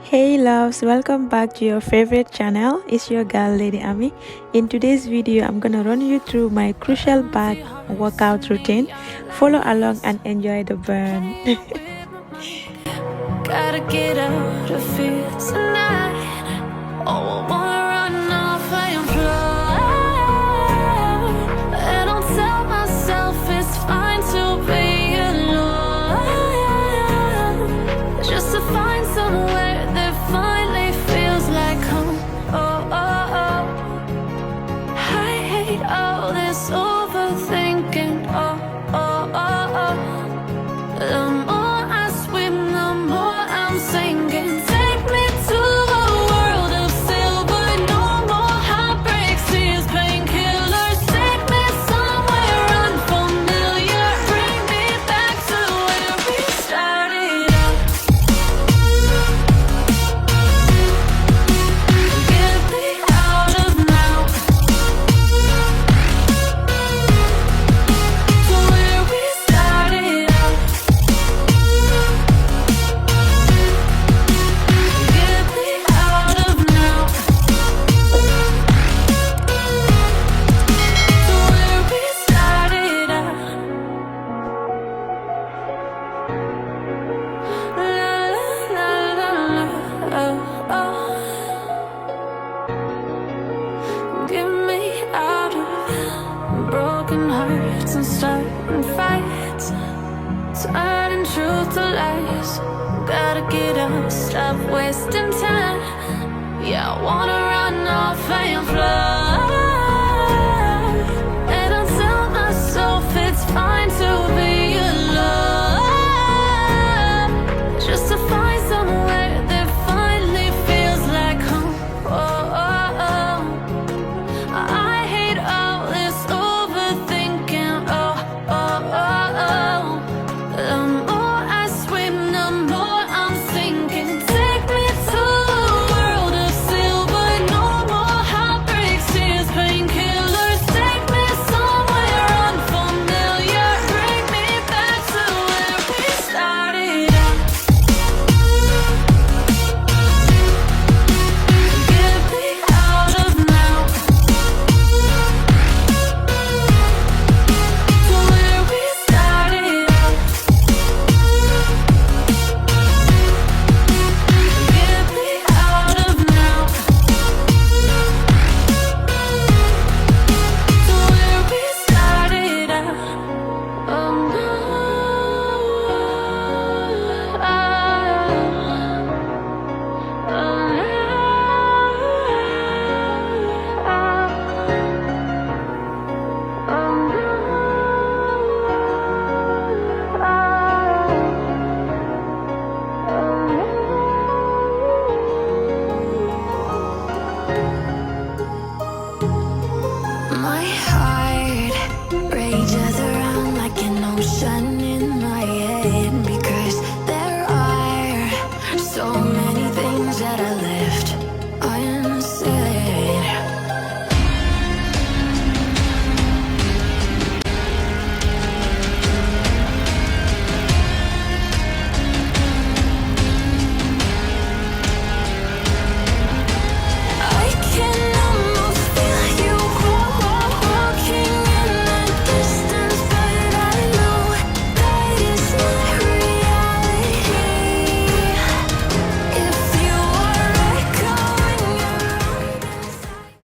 Hey loves, welcome back to your favorite channel. It's your girl LadyAmie. In today's video, I'm gonna run you through my crucial back workout routine. Follow along and enjoy the burn. Gotta get out of here tonight. Oh, I wanna run off and fly. And I'll tell myself it's fine to be alone, just to find somewhere that finally feels like home. Oh, oh, oh. I hate all this overthinking. Oh, oh, oh, oh. The more I swim, the more I'm sinking. Take me to a world of silver. No more heartbreaks, tears, painkillers. Take me somewhere unfamiliar. Bring me back to where we started out. Get me out of now, to where we started out. Get me out of now, to where we started out. La la la la, oh oh. Get me out of broken hearts and starting fights, turning truth to lies. Gotta get up, stop wasting time. Yeah, I wanna run off and fly. And I'll tell myself it's fine to